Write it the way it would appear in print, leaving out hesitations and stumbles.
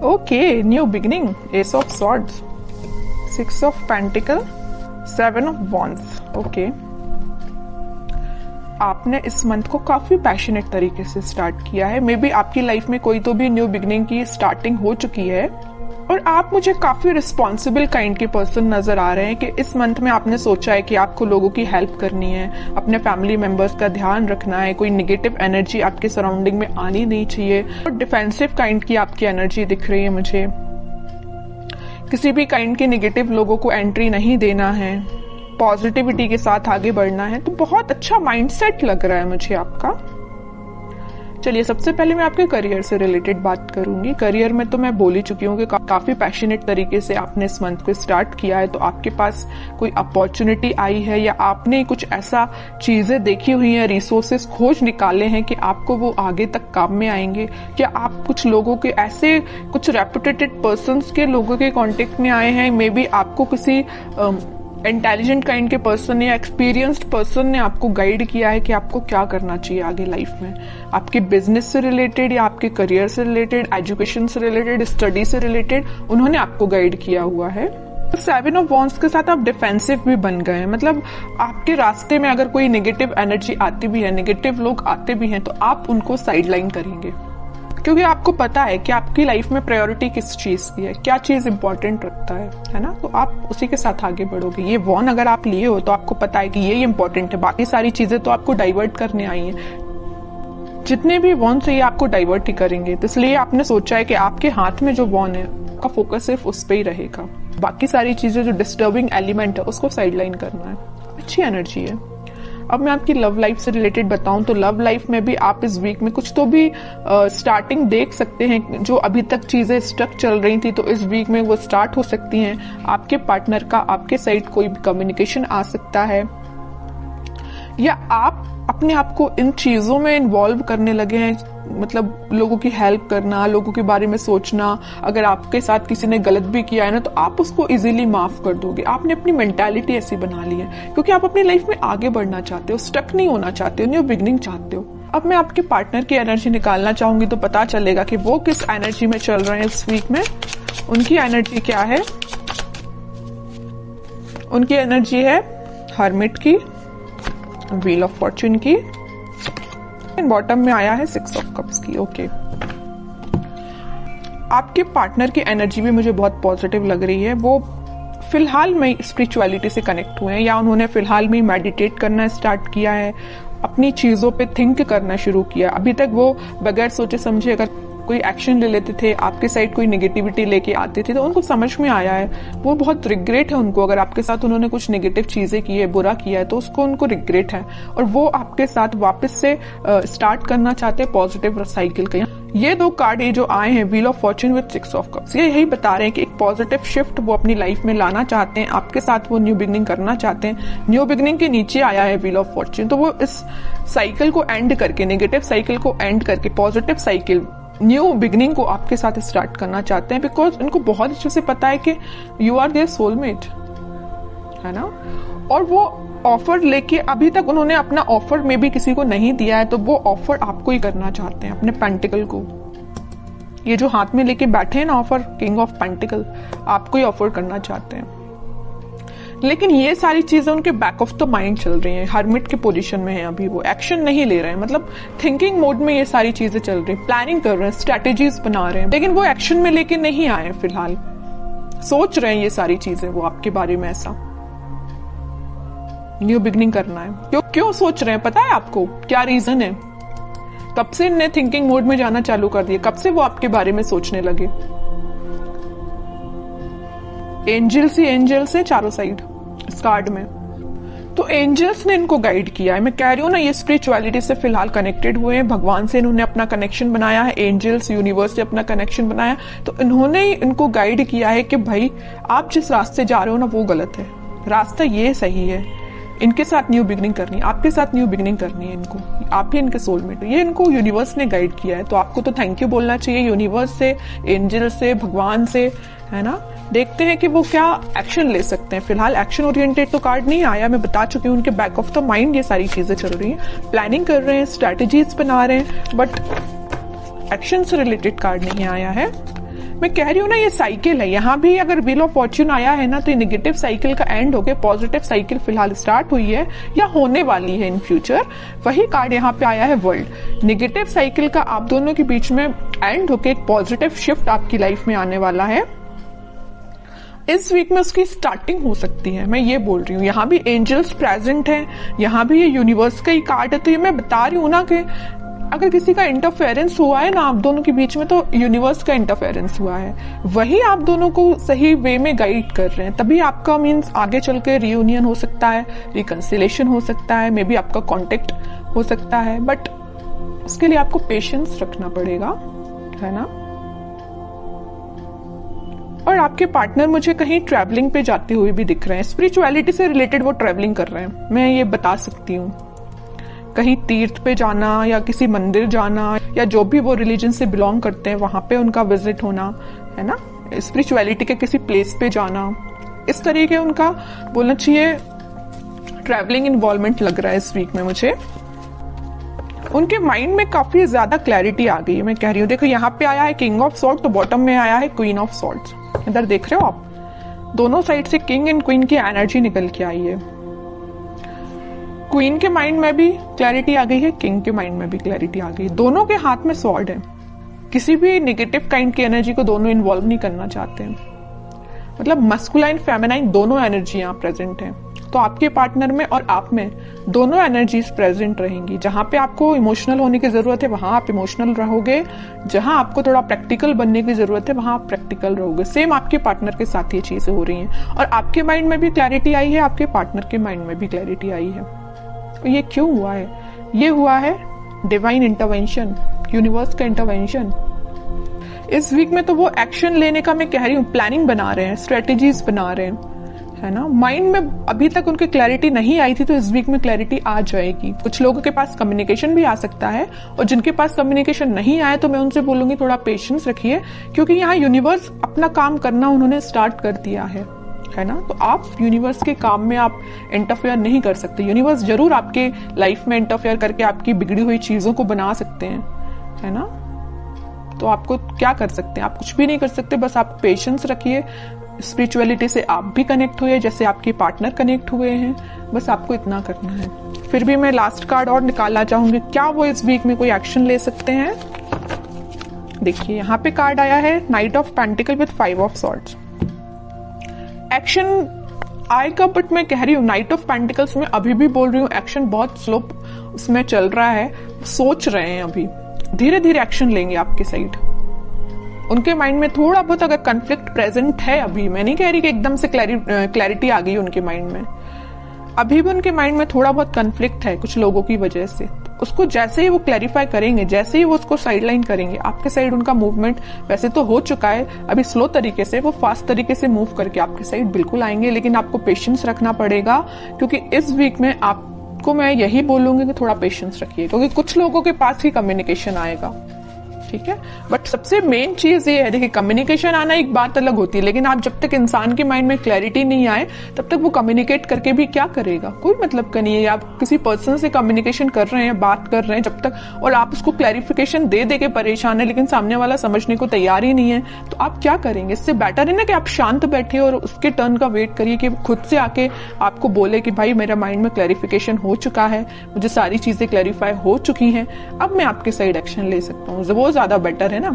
Okay, new beginning, S of swords, 6 of pentacle, 7 of wands. Okay, आपने इस month को काफी पैशनेट तरीके से स्टार्ट किया है। मे बी आपकी लाइफ में कोई तो भी न्यू बिगिनिंग की स्टार्टिंग हो चुकी है और आप मुझे काफी रिस्पॉन्सिबल काइंड के पर्सन नजर आ रहे हैं कि इस मंथ में आपने सोचा है कि आपको लोगों की हेल्प करनी है, अपने फैमिली मेंबर्स का ध्यान रखना है, कोई नेगेटिव एनर्जी आपके सराउंडिंग में आनी नहीं चाहिए। और डिफेंसिव काइंड की आपकी एनर्जी दिख रही है मुझे, किसी भी काइंड के नेगेटिव लोगों को एंट्री नहीं देना है, पॉजिटिविटी के साथ आगे बढ़ना है। तो बहुत अच्छा माइंडसेट लग रहा है मुझे आपका। चलिए, सबसे पहले मैं आपके करियर से रिलेटेड बात करूंगी। करियर में तो मैं बोल ही चुकी हूँ कि काफी पैशनेट तरीके से आपने इस मंथ को स्टार्ट किया है। तो आपके पास कोई अपॉर्चुनिटी आई है या आपने कुछ ऐसा चीजें देखी हुई हैं, रिसोर्सेस खोज निकाले हैं कि आपको वो आगे तक काम में आएंगे। क्या आप कुछ लोगों के ऐसे कुछ रेपुटेटेड पर्संस के लोगों के कांटेक्ट में आए हैं? मे बी आपको किसी इंटेलिजेंट काइंड के पर्सन या एक्सपीरियंस्ड पर्सन ने आपको गाइड किया है कि आपको क्या करना चाहिए आगे लाइफ में, आपके बिजनेस से रिलेटेड या आपके करियर से रिलेटेड, एजुकेशन से रिलेटेड, स्टडी से रिलेटेड उन्होंने आपको गाइड किया हुआ है। 7 ऑफ वॉन्ड्स के साथ आप डिफेंसिव भी बन गए हैं। मतलब आपके रास्ते में अगर कोई नेगेटिव एनर्जी आती भी है, नेगेटिव लोग आते भी हैं, तो आप उनको साइडलाइन करेंगे, क्योंकि आपको पता है कि आपकी लाइफ में प्रायोरिटी किस चीज की है, क्या चीज इंपॉर्टेंट रखता है ना। तो आप उसी के साथ आगे बढ़ोगे। ये वॉन अगर आप लिए हो तो आपको पता है कि ये इंपॉर्टेंट है, बाकी सारी चीजें तो आपको डाइवर्ट करने आई हैं। जितने भी वॉन से ये आपको डाइवर्ट ही करेंगे, तो इसलिए आपने सोचा है कि आपके हाथ में जो वॉन है का फोकस सिर्फ उस पर ही रहेगा, बाकी सारी चीजें जो डिस्टर्बिंग एलिमेंट है उसको साइडलाइन करना है। अच्छी एनर्जी है। अब मैं आपकी लव लाइफ से रिलेटेड बताऊं तो लव लाइफ में भी आप इस वीक में कुछ तो भी स्टार्टिंग देख सकते हैं। जो अभी तक चीजें स्टक चल रही थी तो इस वीक में वो स्टार्ट हो सकती हैं। आपके पार्टनर का आपके साइड कोई भी कम्युनिकेशन आ सकता है, या आप अपने आप को इन चीजों में इन्वॉल्व करने लगे हैं। मतलब लोगों की हेल्प करना, लोगों के बारे में सोचना। अगर आपके साथ किसी ने गलत भी किया है ना, तो आप उसको इजीली माफ कर दोगे। आपने अपनी मेंटालिटी ऐसी बना ली है क्योंकि आप अपनी लाइफ में आगे बढ़ना चाहते हो, स्टक नहीं होना चाहते हो, न्यू बिगिनिंग चाहते हो। अब मैं आपके पार्टनर की एनर्जी निकालना चाहूंगी तो पता चलेगा कि वो किस एनर्जी में चल रहे हैं इस वीक में। उनकी एनर्जी क्या है? उनकी एनर्जी है हर्मिट की, व्हील ऑफ फॉर्च्यून की, बॉटम में आया है 6 ऑफ कप्स की। ओके, आपके पार्टनर की एनर्जी भी मुझे बहुत पॉजिटिव लग रही है। वो फिलहाल में स्पिरिचुअलिटी से कनेक्ट हुए हैं, या उन्होंने फिलहाल में मेडिटेट करना स्टार्ट किया है, अपनी चीजों पे थिंक करना शुरू किया। अभी तक वो बगैर सोचे समझे अगर कोई एक्शन ले लेते थे, आपके साइड कोई नेगेटिविटी लेके आते थे, तो उनको समझ में आया है। वो बहुत रिग्रेट है उनको, अगर आपके साथ उन्होंने कुछ नेगेटिव चीजें की है, बुरा किया है, तो उसको उनको रिग्रेट है और वो आपके साथ वापस से स्टार्ट करना चाहते हैं पॉजिटिव साइकिल का। ये 2 कार्ड ये जो आए हैं, wheel of Fortune with 6 of cups, ये यही बता रहे हैं कि एक पॉजिटिव शिफ्ट वो अपनी लाइफ में लाना चाहते हैं, आपके साथ वो न्यू बिगिनिंग करना चाहते हैं। न्यू बिगिनिंग के नीचे आया है व्हील ऑफ फॉर्च्यून, तो वो इस साइकिल को एंड करके, नेगेटिव साइकिल को एंड करके पॉजिटिव साइकिल, न्यू बिगिनिंग को आपके साथ स्टार्ट करना चाहते हैं। बिकॉज उनको बहुत अच्छे से पता है कि यू आर देयर सोलमेट, है ना। और वो ऑफर लेके, अभी तक उन्होंने अपना ऑफर में भी किसी को नहीं दिया है, तो वो ऑफर आपको ही करना चाहते हैं, अपने पेंटिकल को। ये जो हाथ में लेके बैठे हैं ना ऑफर, किंग ऑफ पेंटिकल, आपको ही ऑफर करना चाहते हैं। लेकिन ये सारी चीजें उनके बैक ऑफ द माइंड चल रही हैं, हर्मिट के पोजीशन में है अभी, वो एक्शन नहीं ले रहे हैं। मतलब थिंकिंग मोड में ये सारी चीजें चल रही हैं, प्लानिंग कर रहे हैं, स्ट्रेटेजीज बना रहे हैं, लेकिन वो एक्शन में लेके नहीं आए फिलहाल। सोच रहे हैं ये सारी चीजें वो आपके बारे में, ऐसा न्यू बिगिनिंग करना है। क्यों सोच रहे हैं पता है आपको? क्या रीजन है? कब से इन्हें थिंकिंग मोड में जाना चालू कर दिया? कब से वो आपके बारे में सोचने लगे? एंजल्स ही एंजल्स है चारों साइड इस कार्ड में, तो एंजल्स ने इनको गाइड किया है। मैं कह रही हूँ ना, ये स्पिरिचुअलिटी से फिलहाल कनेक्टेड हुए हैं, भगवान से इन्होंने अपना कनेक्शन बनाया है, एंजल्स यूनिवर्स से अपना कनेक्शन बनाया, तो इन्होंने इनको गाइड किया है कि भाई आप जिस रास्ते जा रहे हो ना वो गलत है, रास्ता ये सही है। इनके साथ न्यू बिगिनिंग करनी है, आपके साथ न्यू बिगिनिंग करनी है इनको, आप ही इनके सोलमेट हो। ये इनको यूनिवर्स ने गाइड किया है, तो आपको तो थैंक यू बोलना चाहिए यूनिवर्स से, एंजल से, भगवान से, है ना। देखते हैं कि वो क्या एक्शन ले सकते हैं। फिलहाल एक्शन ओरिएंटेड तो कार्ड नहीं आया, मैं बता चुकी हूँ। उनके बैक ऑफ द माइंड ये सारी चीजें चल रही हैं, प्लानिंग कर रहे हैं, स्ट्रैटेजीज बना रहे हैं, बट एक्शन से रिलेटेड कार्ड नहीं आया है। मैं कह रही हूँ ना, ये साइकिल है। यहाँ भी अगर व्हील ऑफ फॉर्च्यून आया है ना, तो ये नेगेटिव साइकिल का एंड होके पॉजिटिव साइकिल फिलहाल स्टार्ट हुई है या होने वाली है इन फ्यूचर। वही कार्ड यहाँ पे आया है वर्ल्ड। नेगेटिव साइकिल का आप दोनों के बीच में एंड होके एक पॉजिटिव शिफ्ट आपकी लाइफ में आने वाला है। इस वीक में उसकी स्टार्टिंग हो सकती है, मैं ये बोल रही हूँ। यहाँ भी एंजल्स प्रेजेंट हैं, यहाँ भी ये यूनिवर्स का ही कार्ड है। तो ये मैं बता रही हूँ ना कि अगर किसी का इंटरफेरेंस हुआ है ना आप दोनों के बीच में, तो यूनिवर्स का इंटरफेरेंस हुआ है, वही आप दोनों को सही वे में गाइड कर रहे हैं। तभी आपका मीन्स आगे चल के रियूनियन हो सकता है, रिकंसिलेशन हो सकता है, मे बी आपका कॉन्टेक्ट हो सकता है, बट उसके लिए आपको पेशेंस रखना पड़ेगा, है ना। और आपके पार्टनर मुझे कहीं ट्रैवलिंग पे जाते हुए भी दिख रहे हैं। स्पिरिचुअलिटी से रिलेटेड वो ट्रैवलिंग कर रहे हैं, मैं ये बता सकती हूँ। कहीं तीर्थ पे जाना या किसी मंदिर जाना, या जो भी वो रिलीजन से बिलोंग करते हैं वहां पे उनका विजिट होना, है ना। स्पिरिचुअलिटी के किसी प्लेस पे जाना, इस तरीके उनका बोलना चाहिए ट्रैवलिंग इन्वॉल्वमेंट लग रहा है इस वीक में मुझे। उनके माइंड में काफी ज्यादा क्लैरिटी आ गई है, मैं कह रही हूँ। देखो यहाँ पे आया है किंग ऑफ सॉर्ड, तो बॉटम में आया है क्वीन ऑफ सॉर्ड्स। इधर देख रहे हो आप, दोनों साइड से किंग एंड क्वीन की एनर्जी निकल के आई है। क्वीन के माइंड में भी क्लैरिटी आ गई है, किंग के माइंड में भी क्लैरिटी आ गई। दोनों के हाथ में स्वॉर्ड है। किसी भी नेगेटिव काइंड की एनर्जी को दोनों इन्वॉल्व नहीं करना चाहते हैं। मतलब मस्कुलाइन फेमिनाइन दोनों एनर्जी यहाँ प्रेजेंट है। तो आपके पार्टनर में और आप में दोनों एनर्जीज प्रेजेंट रहेंगी। जहां पे आपको इमोशनल होने की जरूरत है वहां आप इमोशनल रहोगे, जहां आपको थोड़ा प्रैक्टिकल बनने की जरूरत है वहां आप प्रैक्टिकल रहोगे। सेम आपके पार्टनर के साथ ये चीजें हो रही हैं। और आपके माइंड में भी क्लैरिटी आई है, आपके पार्टनर के माइंड में भी क्लैरिटी आई है। तो ये क्यों हुआ है? ये हुआ है डिवाइन इंटरवेंशन, यूनिवर्स का इंटरवेंशन। इस वीक में तो वो एक्शन लेने का मैं कह रही हूँ, प्लानिंग बना रहे हैं, स्ट्रेटेजीज बना रहे हैं, है ना। माइंड में अभी तक उनकी क्लैरिटी नहीं आई थी, तो इस वीक में क्लैरिटी आ जाएगी। कुछ लोगों के पास कम्युनिकेशन भी आ सकता है, और जिनके पास कम्युनिकेशन नहीं आया तो मैं उनसे बोलूंगी थोड़ा पेशेंस रखिए, क्योंकि यहाँ यूनिवर्स अपना काम करना उन्होंने स्टार्ट कर दिया है ना। तो आप यूनिवर्स के काम में आप इंटरफेयर नहीं कर सकते। यूनिवर्स जरूर आपके लाइफ में इंटरफेयर करके आपकी बिगड़ी हुई चीजों को बना सकते हैं, है ना। तो आपको क्या कर सकते हैं? आप कुछ भी नहीं कर सकते, बस आप पेशेंस रखिए। स्पिरिचुअलिटी से आप भी कनेक्ट हुए जैसे आपके पार्टनर कनेक्ट हुए हैं, बस आपको इतना करना है। फिर भी मैं लास्ट कार्ड और निकालना चाहूंगी, क्या वो इस वीक में कोई एक्शन ले सकते हैं। देखिए यहाँ पे कार्ड आया है night of pentacle with 5 of swords. Action आएगा, बट मैं कह रही हूँ नाइट ऑफ पेंटिकल्स में अभी भी बोल रही हूँ एक्शन बहुत स्लो उसमें चल रहा है। सोच रहे हैं, अभी धीरे धीरे एक्शन लेंगे आपके साइड। उनके माइंड में थोड़ा बहुत अगर कन्फ्लिक्ट प्रेजेंट है अभी, मैं नहीं कह रही कि एकदम से क्लैरिटी आ गई उनके माइंड में, अभी भी उनके माइंड में थोड़ा बहुत कन्फ्लिक्ट है कुछ लोगों की वजह से। उसको जैसे ही वो क्लैरिफाई करेंगे, जैसे ही वो उसको साइडलाइन करेंगे, आपके साइड उनका मूवमेंट वैसे तो हो चुका है, अभी स्लो तरीके से, वो फास्ट तरीके से मूव करके आपके साइड बिल्कुल आएंगे। लेकिन आपको पेशेंस रखना पड़ेगा, क्योंकि इस वीक में आपको मैं यही बोलूंगी कि थोड़ा पेशेंस रखिए, क्योंकि कुछ लोगों के पास ही कम्युनिकेशन आएगा, ठीक है। बट सबसे मेन चीज ये है, देखिए कम्युनिकेशन आना एक बात अलग होती है, लेकिन आप जब तक इंसान के माइंड में क्लैरिटी नहीं आए तब तक वो कम्युनिकेट करके भी क्या करेगा, कोई मतलब का नहीं है। आप किसी पर्सन से कम्युनिकेशन कर रहे हैं, बात कर रहे हैं जब तक, और आप उसको क्लैरिफिकेशन दे दे के परेशान है, लेकिन सामने वाला समझने को तैयार ही नहीं है, तो आप क्या करेंगे। इससे बेटर है ना कि आप शांत बैठे और उसके टर्न का वेट करिए कि खुद से आके आपको बोले कि भाई मेरा माइंड में क्लैरिफिकेशन हो चुका है, मुझे सारी चीजें क्लैरिफाई हो चुकी हैं, अब मैं आपके साइड एक्शन ले सकता हूँ। वो ज्यादा बेटर है ना।